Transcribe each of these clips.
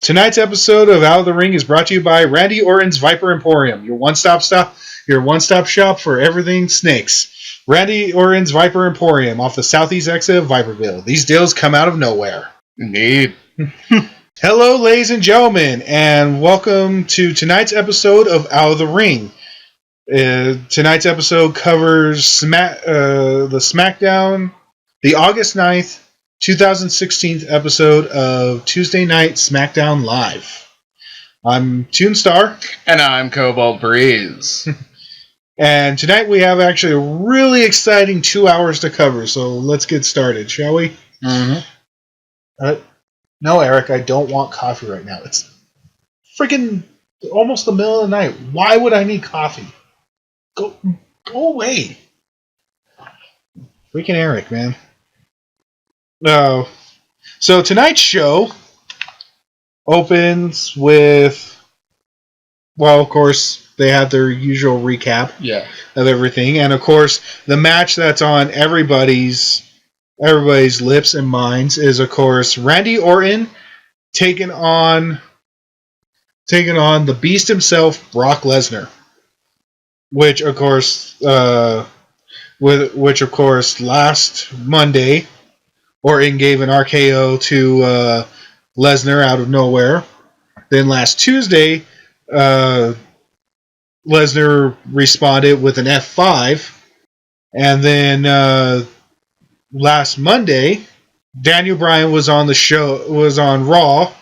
Tonight's episode of Out of the Ring is brought to you by Randy Orton's Viper Emporium, your one-stop shop for everything snakes. Randy Orton's Viper Emporium off the southeast exit of Viperville. These deals come out of nowhere. Indeed. Hello, ladies and gentlemen, and welcome to tonight's episode of Out of the Ring. Tonight's episode covers the Smackdown, the August 9th, 2016 episode of Tuesday Night Smackdown Live. I'm Toonstar. And I'm Cobalt Breeze. And tonight we have actually a really exciting 2 hours to cover, so let's get started, shall we? Mm-hmm. No, Eric, I don't want coffee right now. It's freaking almost the middle of the night. Why would I need coffee? Go away. Freaking Eric, man. So tonight's show opens with, well, of course, they have their usual recap of everything. And, of course, the match that's on everybody's lips and minds is, of course, Randy Orton taking on the Beast himself, Brock Lesnar. Which, of course, last Monday, Orton gave an RKO to Lesnar out of nowhere. Then last Tuesday, Lesnar responded with an F5. And then last Monday, Daniel Bryan was on Raw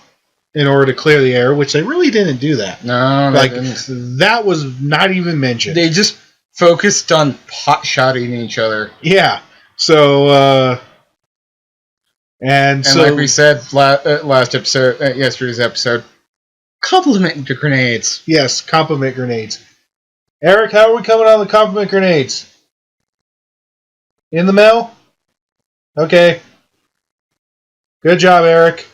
in order to clear the air, which they really didn't do that. No, they didn't. That was not even mentioned. They just focused on pot-shotting each other. Yeah. So, and like we said last episode, yesterday's episode, compliment the grenades. Yes, compliment grenades. Eric, how are we coming on the compliment grenades? In the mail? Okay. Good job, Eric.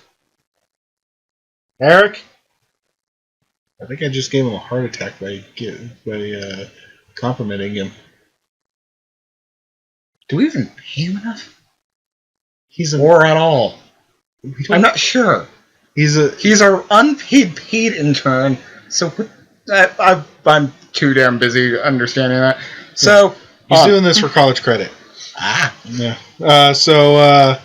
Eric? I think I just gave him a heart attack by complimenting him. Do we even pay him enough? Or at all? I'm not sure. He's our unpaid paid intern. So I'm too damn busy understanding that. So he's doing this for college credit. Yeah. So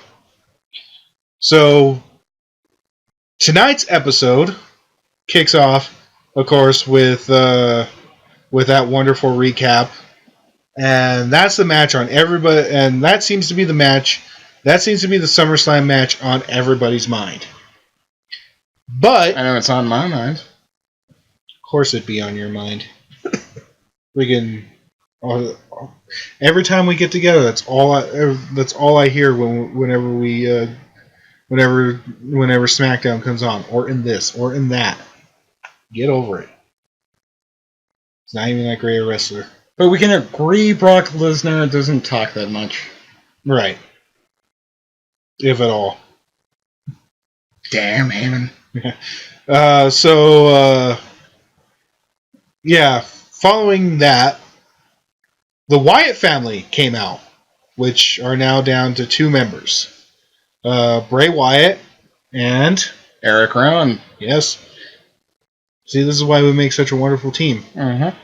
tonight's episode kicks off, of course, with that wonderful recap, and that's the match on everybody, and that seems to be the match. That seems to be the SummerSlam match on everybody's mind. But I know it's on my mind. Of course, it'd be on your mind. Every time we get together, that's all I hear whenever SmackDown comes on, or in this, or in that. Get over it. It's not even that great a wrestler. But we can agree Brock Lesnar doesn't talk that much. Right. If at all. Damn, Heyman. Following that, the Wyatt family came out, which are now down to 2 members. Bray Wyatt and Eric Rowan. Yes. See, this is why we make such a wonderful team. Mm-hmm.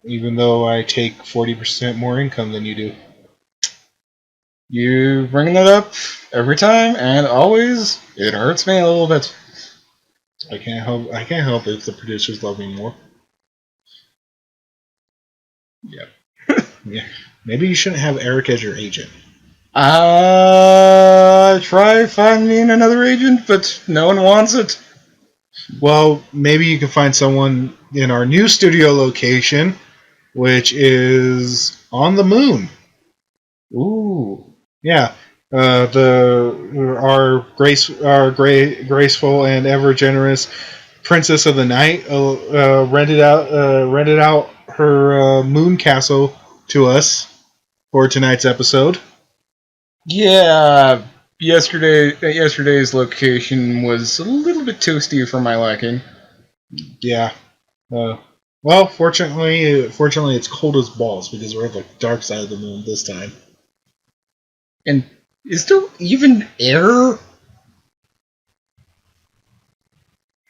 Even though I take 40% more income than you do. You bring that up every time, and always it hurts me a little bit. I can't help if the producers love me more. Yeah. Yeah. Maybe you shouldn't have Eric as your agent. Try finding another agent, but no one wants it. Well, maybe you can find someone in our new studio location, which is on the moon. Ooh. Yeah. Our graceful and ever generous Princess of the Night rented out her moon castle to us for tonight's episode. Yeah, yesterday's location was a little bit toasty for my liking. Yeah. Well, fortunately, it's cold as balls because we're at the dark side of the moon this time. And is there even air?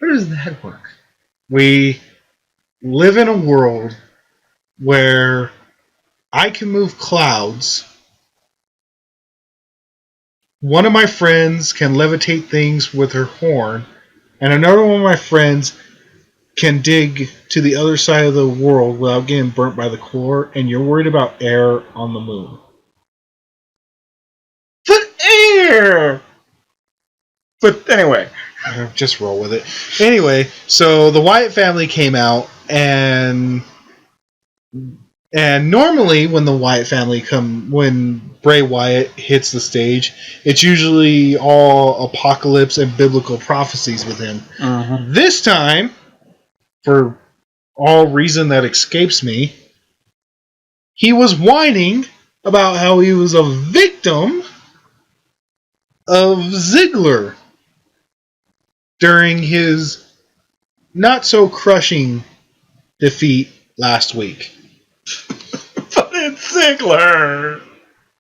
How does that work? We live in a world where I can move clouds. One of my friends can levitate things with her horn, and another one of my friends can dig to the other side of the world without getting burnt by the core, and you're worried about air on the moon. But air! But anyway. Just roll with it. Anyway, so the Wyatt family came out, and normally when the Wyatt family when Bray Wyatt hits the stage, it's usually all apocalypse and biblical prophecies with him. This time, for all reason that escapes me, he was whining about how he was a victim of Ziggler during his not so crushing defeat last week. But it's Ziggler!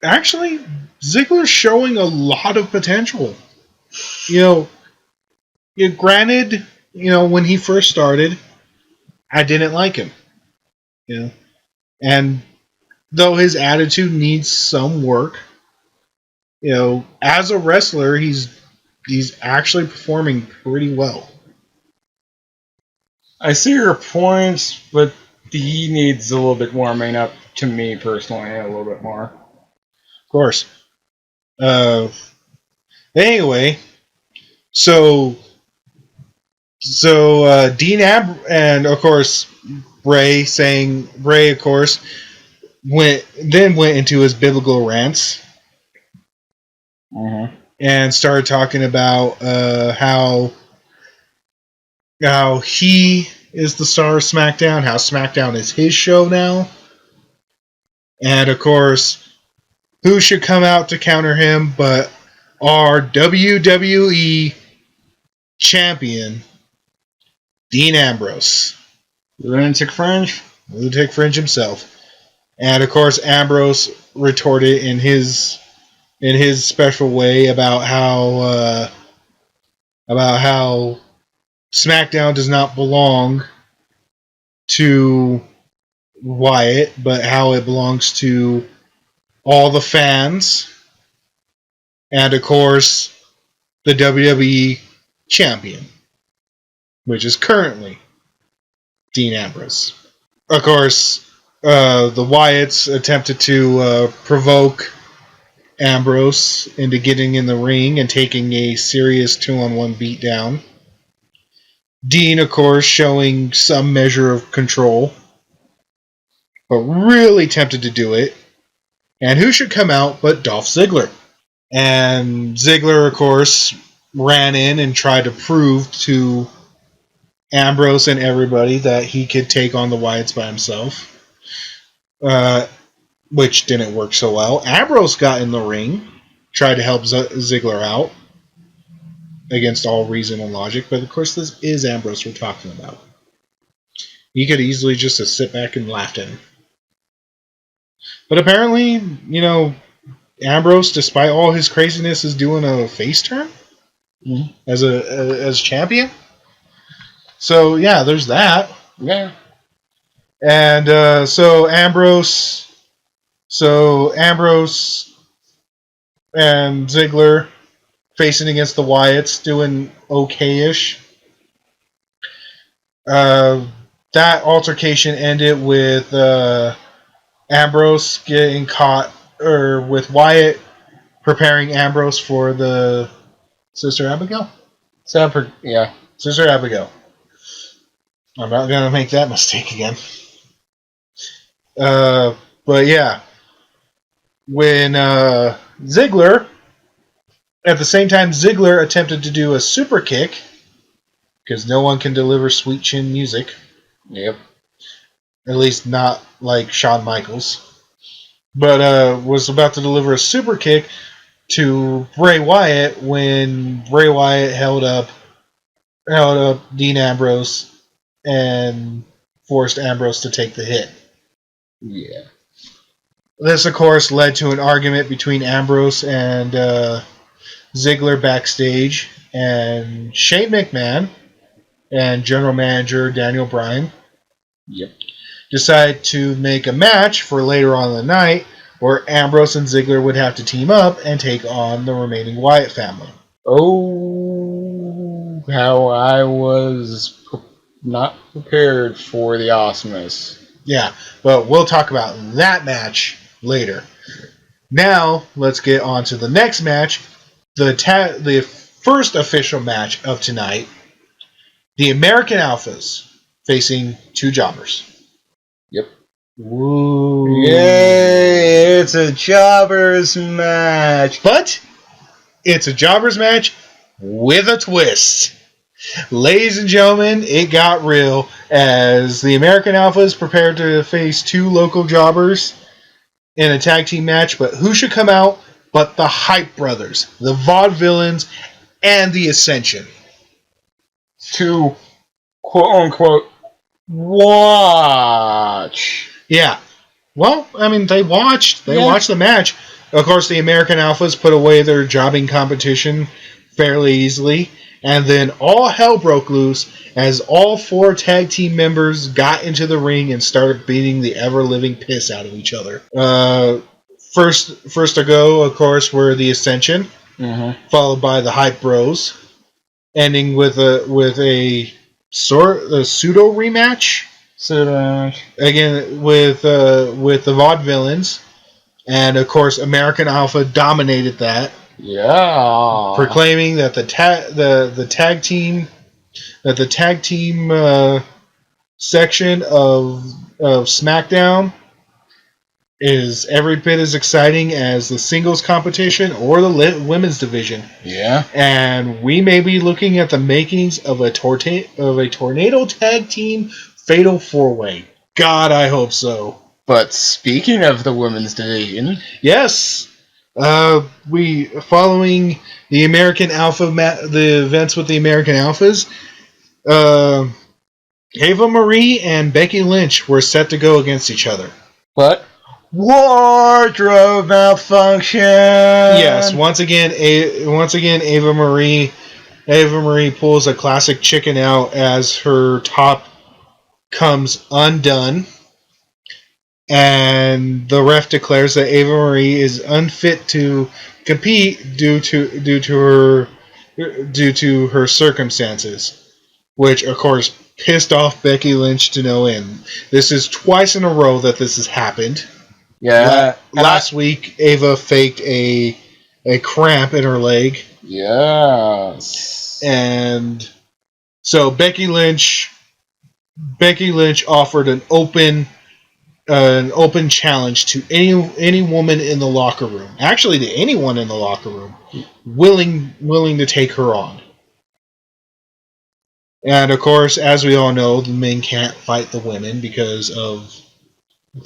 Actually, Ziggler's showing a lot of potential. Granted, when he first started, I didn't like him. And though his attitude needs some work, as a wrestler, he's actually performing pretty well. I see your points, but he needs a little bit warming up, to me personally, a little bit more. Of course. Anyway, so Dean and of course Bray, of course, went into his biblical rants. And started talking about how he is the star of SmackDown, how SmackDown is his show now. And of course, who should come out to counter him but our WWE champion, Dean Ambrose. Lunatic Fringe himself. And of course, Ambrose retorted in his special way about how SmackDown does not belong to Wyatt, but how it belongs to all the fans, and of course the WWE champion, which is currently Dean Ambrose. Of course, the Wyatts attempted to provoke Ambrose into getting in the ring and taking a serious 2-on-1 beatdown. Dean, of course, showing some measure of control, but really tempted to do it. And who should come out but Dolph Ziggler? And Ziggler, of course, ran in and tried to prove to Ambrose and everybody that he could take on the Wyatts by himself, which didn't work so well. Ambrose got in the ring, tried to help Ziggler out against all reason and logic, but of course this is Ambrose we're talking about. He could easily just have sit back and laughed at him. But apparently, Ambrose, despite all his craziness, is doing a face turn as champion. So yeah, there's that. Yeah. And so Ambrose and Ziggler facing against the Wyatts, doing okay-ish. That altercation ended with Ambrose getting caught, or with Wyatt preparing Ambrose for the Sister Abigail. Yeah. Sister Abigail. I'm not gonna make that mistake again. But yeah, when Ziggler, at the same time, Ziggler attempted to do a super kick, because no one can deliver sweet chin music. Yep. At least not like Shawn Michaels. But was about to deliver a super kick to Bray Wyatt when Bray Wyatt held up Dean Ambrose and forced Ambrose to take the hit. Yeah. This, of course, led to an argument between Ambrose and Ziggler backstage, and Shane McMahon and general manager Daniel Bryan. Yep. Decide to make a match for later on in the night where Ambrose and Ziggler would have to team up and take on the remaining Wyatt family. Oh, how I was not prepared for the awesomeness. Yeah, but we'll talk about that match later. Now, let's get on to the next match. The first official match of tonight. The American Alphas facing two jobbers. Yep. Woo. Yay, it's a jobbers match. But it's a jobbers match with a twist. Ladies and gentlemen, it got real as the American Alphas prepared to face two local jobbers in a tag team match. But who should come out but the Hype Brothers, the Vaudevillains, and the Ascension? To quote-unquote watch. Yeah. Well, I mean, they watched the match. Of course, the American Alphas put away their jobbing competition fairly easily. And then all hell broke loose as all four tag team members got into the ring and started beating the ever-living piss out of each other. First to go, of course, were the Ascension, followed by the Hype Bros, ending with a pseudo rematch. Again with the Vaudevillains, and of course American Alpha dominated that. Yeah. Proclaiming that the tag team section of SmackDown is every bit as exciting as the singles competition or the women's division. Yeah. And we may be looking at the makings of a tornado tag team fatal 4-way. God, I hope so. But speaking of the women's division, yes. We following the American Alpha the events with the American Alphas. Ava Marie and Becky Lynch were set to go against each other, but wardrobe malfunction. Yes, once again, Ava Marie pulls a classic chicken out as her top comes undone. And the ref declares that Ava Marie is unfit to compete due to her circumstances, which of course pissed off Becky Lynch to no end. This is twice in a row that this has happened. Yeah. Last week, Ava faked a cramp in her leg. Yes. And so Becky Lynch offered an open challenge to any woman in the locker room. Actually, to anyone in the locker room willing to take her on. And of course, as we all know, the men can't fight the women because of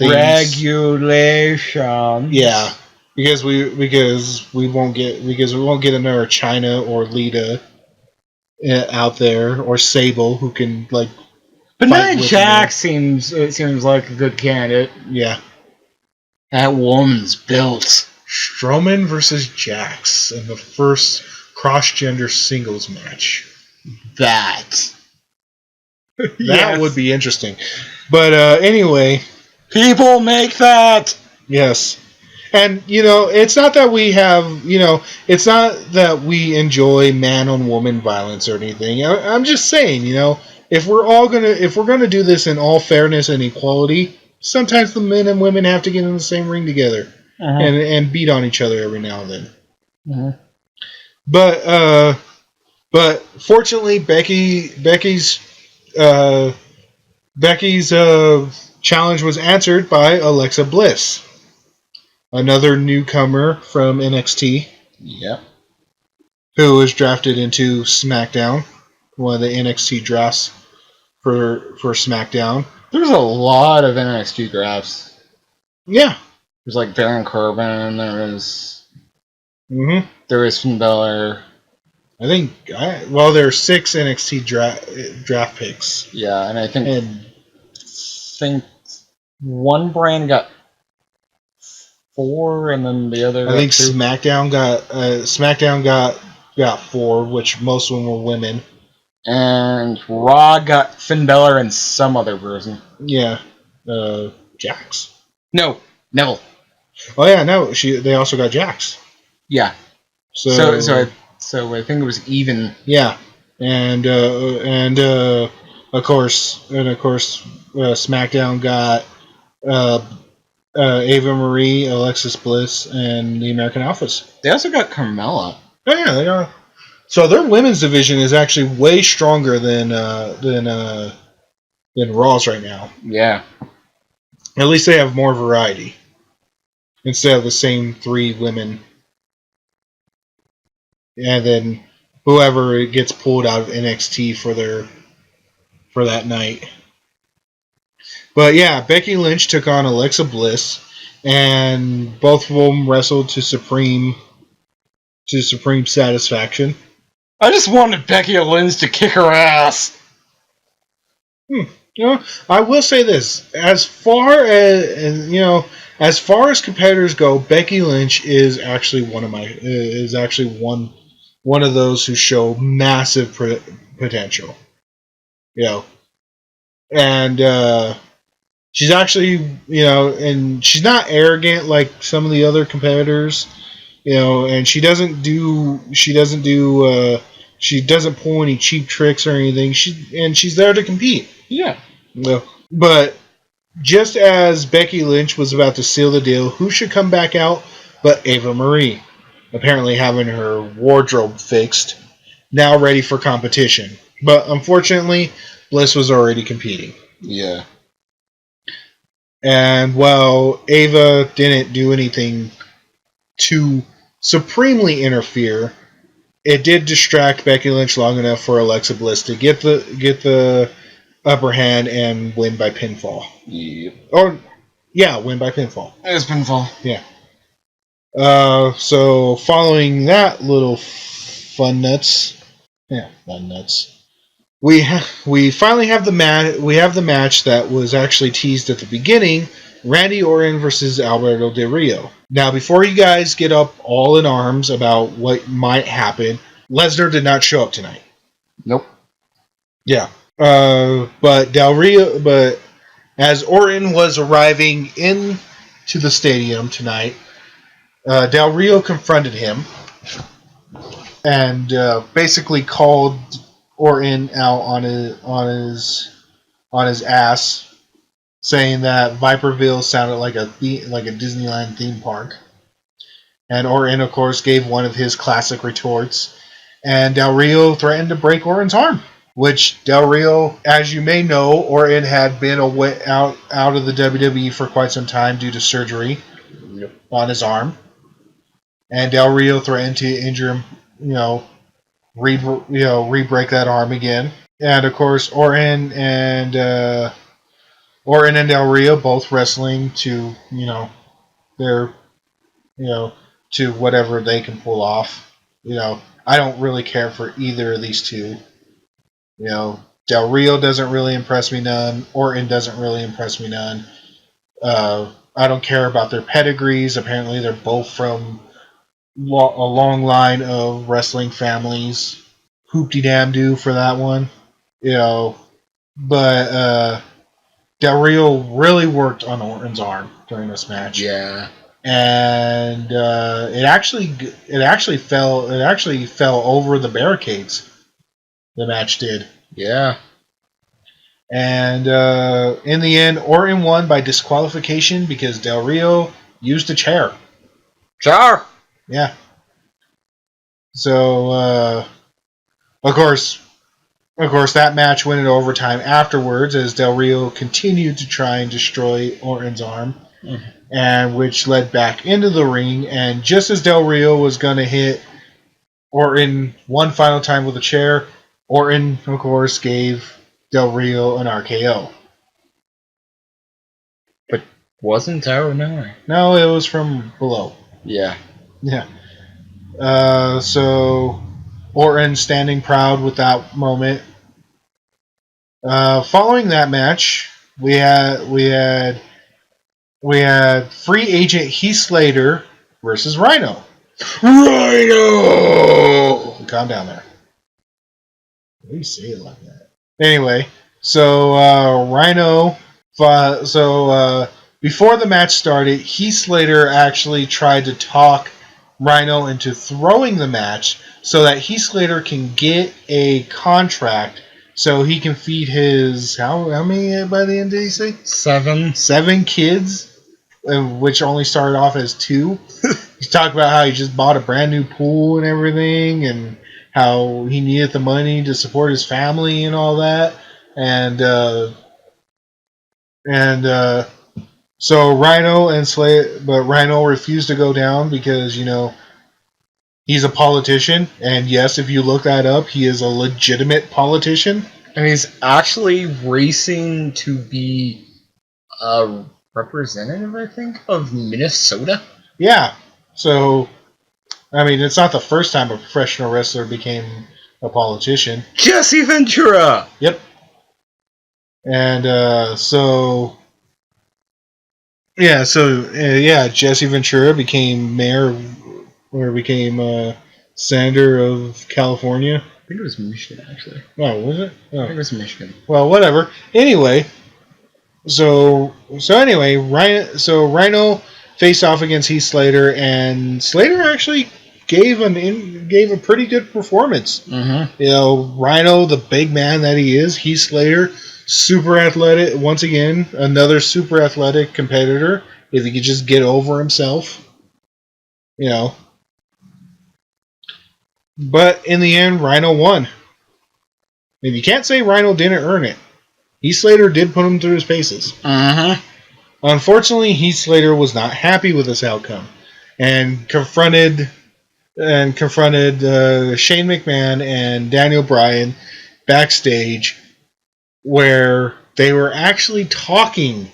regulations. Yeah, because we won't get another China or Lita out there, or Sable, who can like. But Nia Jax seems like a good candidate. Yeah. That woman's built. Strowman versus Jax in the first cross-gender singles match. That would be interesting. But anyway. People make that! Yes. And, it's not that we have, it's not that we enjoy man-on-woman violence or anything. I'm just saying, if we're gonna do this in all fairness and equality, sometimes the men and women have to get in the same ring together and beat on each other every now and then. But fortunately, Becky's challenge was answered by Alexa Bliss, another newcomer from NXT. Yep. Who was drafted into SmackDown, one of the NXT drafts for SmackDown. There's a lot of NXT drafts. Yeah. There's like Baron Corbin, there was Finn Balor. I think, there are 6 NXT draft picks. Yeah, and I think one brand got 4, and then the other. I think 2. SmackDown got 4, which most of them were women. And Raw got Finn Balor and some other person. Yeah. Jax? No, Neville. Oh yeah, no. They also got Jax. Yeah. So I think it was even. Yeah, and of course, SmackDown got Ava Marie, Alexis Bliss, and the American Alphas. They also got Carmella. Oh yeah, they are. So their women's division is actually way stronger than Raw's right now. Yeah. At least they have more variety instead of the same 3 women. And then whoever gets pulled out of NXT for that night. But yeah, Becky Lynch took on Alexa Bliss, and both of them wrestled to supreme satisfaction. I just wanted Becky Lynch to kick her ass. You know, I will say this: as far as competitors go, Becky Lynch is actually one of those who show massive potential. And she's actually, and she's not arrogant like some of the other competitors, and she doesn't pull any cheap tricks or anything. She's there to compete. Yeah. But just as Becky Lynch was about to seal the deal, who should come back out but Ava Marie, apparently having her wardrobe fixed, now ready for competition. But unfortunately, Bliss was already competing. Yeah. And while Ava didn't do anything to supremely interfere, it did distract Becky Lynch long enough for Alexa Bliss to get the upper hand and win by pinfall. Yep. Win by pinfall. It was pinfall. Yeah. So following that little fun nuts, we finally have the match. We have the match that was actually teased at the beginning: Randy Orton versus Alberto Del Rio. Now, before you guys get up all in arms about what might happen, Lesnar did not show up tonight. Nope. Yeah. But as Orton was arriving into the stadium tonight, Del Rio confronted him and basically called Orton out on his ass, saying that Viperville sounded like a Disneyland theme park. And Orton, of course, gave one of his classic retorts, and Del Rio threatened to break Orton's arm. Which Del Rio, as you may know, Orton had been out of the WWE for quite some time due to surgery on his arm, and Del Rio threatened to injure him, re-break that arm again. And of course, Orton and Del Rio both wrestling to their to whatever they can pull off. I don't really care for either of these two. Del Rio doesn't really impress me none. Orton doesn't really impress me none. I don't care about their pedigrees. Apparently, they're both from a long line of wrestling families. Hoop-de-dam-do for that one. But Del Rio really worked on Orton's arm during this match. Yeah. And it actually fell over the barricades. The match did. Yeah. And in the end, Orton won by disqualification because Del Rio used a chair. Chair. Yeah. So of course, that match went into overtime afterwards as Del Rio continued to try and destroy Orton's arm. Mm-hmm. And which led back into the ring, and just as Del Rio was going to hit Orton one final time with a chair, Orton, of course, gave Del Rio an RKO. But wasn't Tower no? No, it was from below. Yeah. Yeah. So Orton standing proud with that moment. Following that match, we had free agent Heath Slater versus Rhino. Rhino! Calm down there. Why do you say it like that? Anyway, so Rhino. Before the match started, Heath Slater actually tried to talk Rhino into throwing the match so that Heath Slater can get a contract so he can feed his how many by the end did he say? 7 kids, which only started off as 2. He talked about how he just bought a brand new pool and everything, and how he needed the money to support his family and all that, and so Rhino and but Rhino refused to go down because he's a politician, and yes, if you look that up, he is a legitimate politician, and he's actually racing to be a representative, I think, of Minnesota. Yeah, so I mean, it's not the first time a professional wrestler became a politician. Jesse Ventura. Yep. And Jesse Ventura became mayor, or became senator of California. I think it was Michigan, actually. Oh, was it? Oh. I think it was Michigan. Well, whatever. Anyway, so Rhino faced off against Heath Slater, and Slater actually gave a pretty good performance. Mm-hmm. Rhino, the big man that he is, Heath Slater, super athletic. Once again, another super athletic competitor. If he could just get over himself, But in the end, Rhino won. And you can't say Rhino didn't earn it. Heath Slater did put him through his paces. Uh-huh. Unfortunately, Heath Slater was not happy with this outcome, and confronted Shane McMahon and Daniel Bryan backstage, where they were actually talking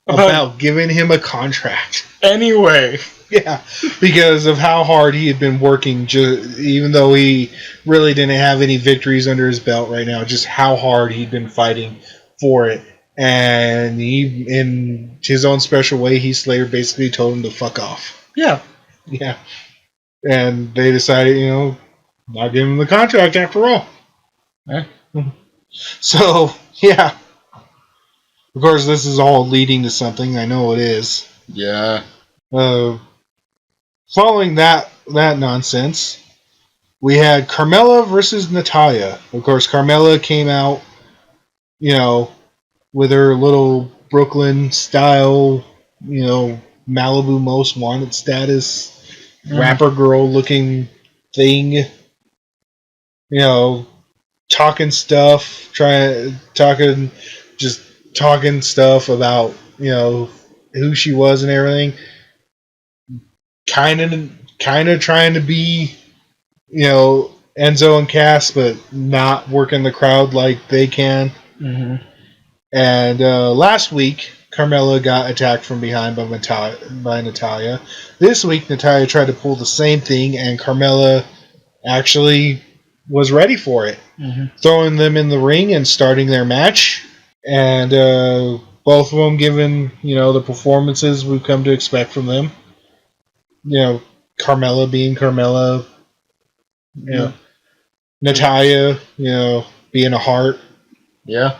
about giving him a contract. Anyway. Yeah, because of how hard he had been working, even though he really didn't have any victories under his belt right now, just how hard he'd been fighting for it. And he, in his own special way, Heath Slater basically told him to fuck off. Yeah. Yeah. And they decided, not give him the contract after all. Eh? So, yeah. Of course, this is all leading to something. I know it is. Yeah. Following that nonsense, we had Carmella versus Natalya. Of course, Carmella came out, with her little Brooklyn style, Malibu Most Wanted status, rapper girl looking thing, talking stuff, talking stuff about, who she was and everything. Kind of trying to be, Enzo and Cass, but not working the crowd like they can. Mm-hmm. And last week, Carmella got attacked from behind by Natalya. This week, Natalya tried to pull the same thing, and Carmella actually was ready for it. Mm-hmm. Throwing them in the ring and starting their match. And both of them giving, the performances we've come to expect from them. Carmella being Carmella. Natalya, being a heart. Yeah.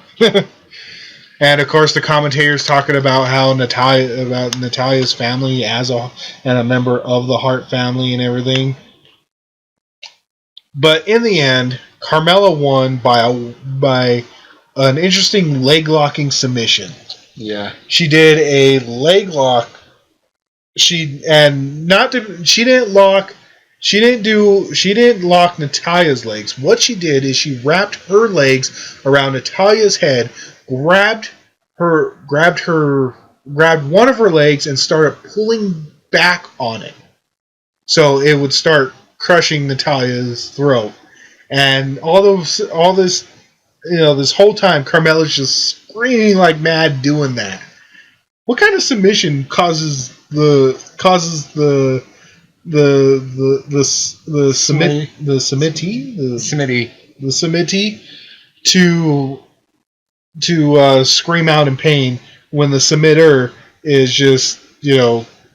And of course, the commentators talking about how Natalya's family and a member of the Hart family and everything. But in the end, Carmella won by an interesting leg locking submission. Yeah. She did a leg lock. She didn't lock Natalya's legs. What she did is she wrapped her legs around Natalya's head, grabbed one of her legs and started pulling back on it. So it would start crushing Natalya's throat. And this whole time Carmella's just screaming like mad doing that. What kind of submission causes the submittee to scream out in pain when the submitter is just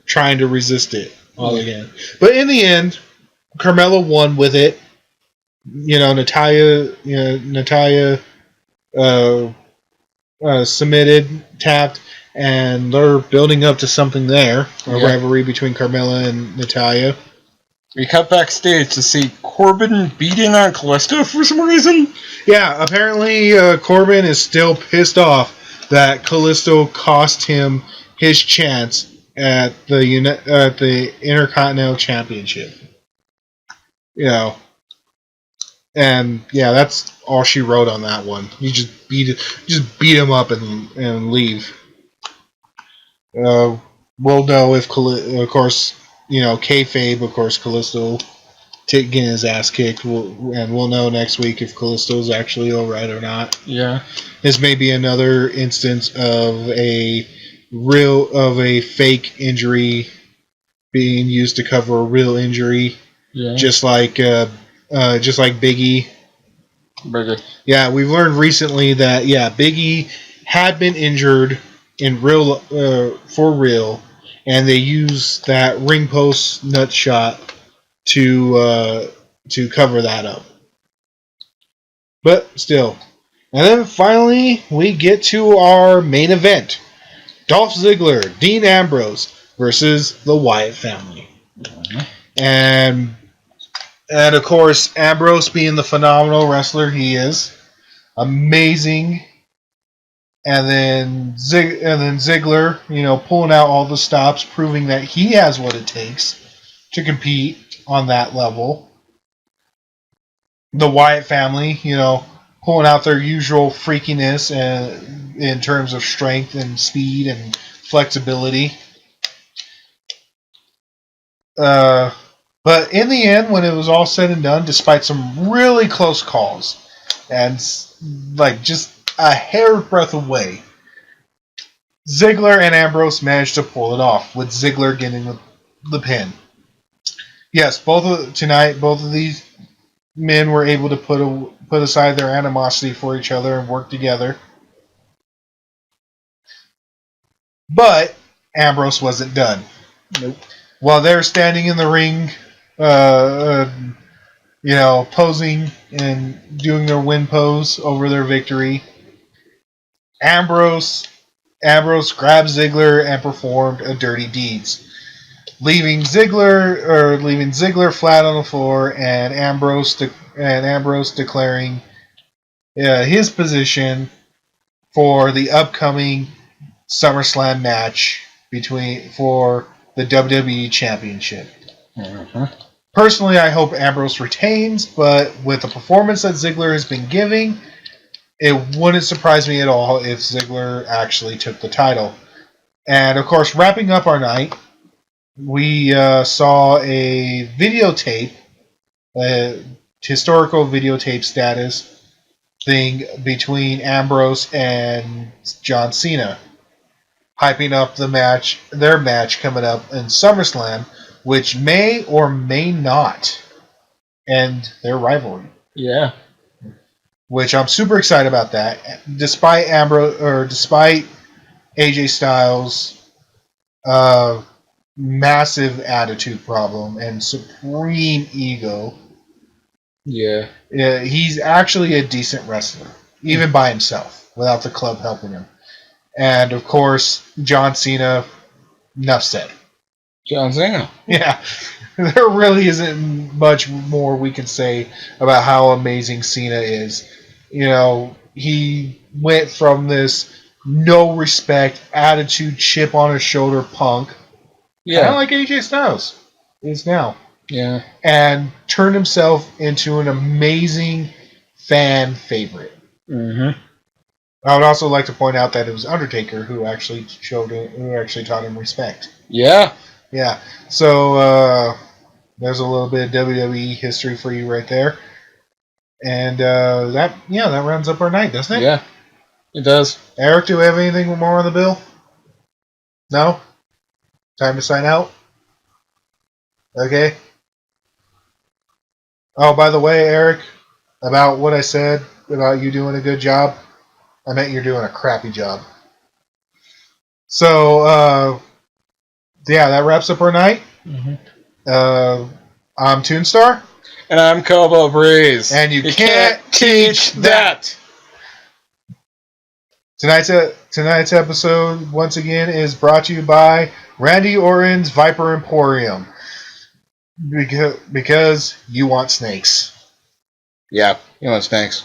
trying to resist it all again? But in the end, Carmella won with it. Natalia submitted, tapped, and they're building up to something there. A rivalry between Carmella and Natalia. We cut backstage to see Corbin beating on Callisto for some reason. Yeah, apparently Corbin is still pissed off that Callisto cost him his chance at the Intercontinental Championship. And yeah, that's all she wrote on that one. You just beat him up and leave. We'll know if of course kayfabe, of course Callisto getting his ass kicked, and we'll know next week if Callisto's actually all right or not. Yeah, this may be another instance of a fake injury being used to cover a real injury. Yeah, just like Biggie. Yeah, we've learned recently that Biggie had been injured in real for real, and they used that ring post nut shot to cover that up. But still. And then finally, we get to our main event. Dolph Ziggler, Dean Ambrose versus the Wyatt family. Mm-hmm. And of course, Ambrose being the phenomenal wrestler he is. Amazing. And then Ziggler, pulling out all the stops, proving that he has what it takes to compete on that level. The Wyatt family, pulling out their usual freakiness in terms of strength and speed and flexibility. But in the end, when it was all said and done, despite some really close calls and just a hair's breadth away, Ziggler and Ambrose managed to pull it off, with Ziggler getting the pin. Yes, both of these men were able to put aside their animosity for each other and work together. But Ambrose wasn't done. Nope. While they're standing in the ring, posing and doing their win pose over their victory, Ambrose grabbed Ziggler and performed a dirty deeds, leaving Ziggler flat on the floor, and Ambrose declaring his position for the upcoming SummerSlam match for the WWE Championship. Mm-hmm. Personally, I hope Ambrose retains, but with the performance that Ziggler has been giving, it wouldn't surprise me at all if Ziggler actually took the title. And of course, wrapping up our night, we saw a videotape, a historical videotape status thing between Ambrose and John Cena, hyping up their match coming up in SummerSlam, which may or may not end their rivalry. Yeah. Which I'm super excited about that. Despite AJ Styles' massive attitude problem and supreme ego, he's actually a decent wrestler, even by himself, without the club helping him. And of course, John Cena, enough said. John Cena. Yeah. There really isn't much more we can say about how amazing Cena is. He went from this no respect attitude, chip on his shoulder punk, kind of like AJ Styles is now. Yeah. And turned himself into an amazing fan favorite. Mm-hmm. I would also like to point out that it was Undertaker who actually taught him respect. Yeah. Yeah. So there's a little bit of WWE history for you right there. And that rounds up our night, doesn't it? Yeah, it does. Eric, do we have anything more on the bill? No? Time to sign out? Okay. Oh, by the way, Eric, about what I said about you doing a good job, I meant you're doing a crappy job. So, that wraps up our night. Mm-hmm. I'm Toonstar. And I'm Kobo Breeze. And you can't teach that. Tonight's episode, once again, is brought to you by Randy Orton's Viper Emporium. Because you want snakes. Yeah, you want snakes.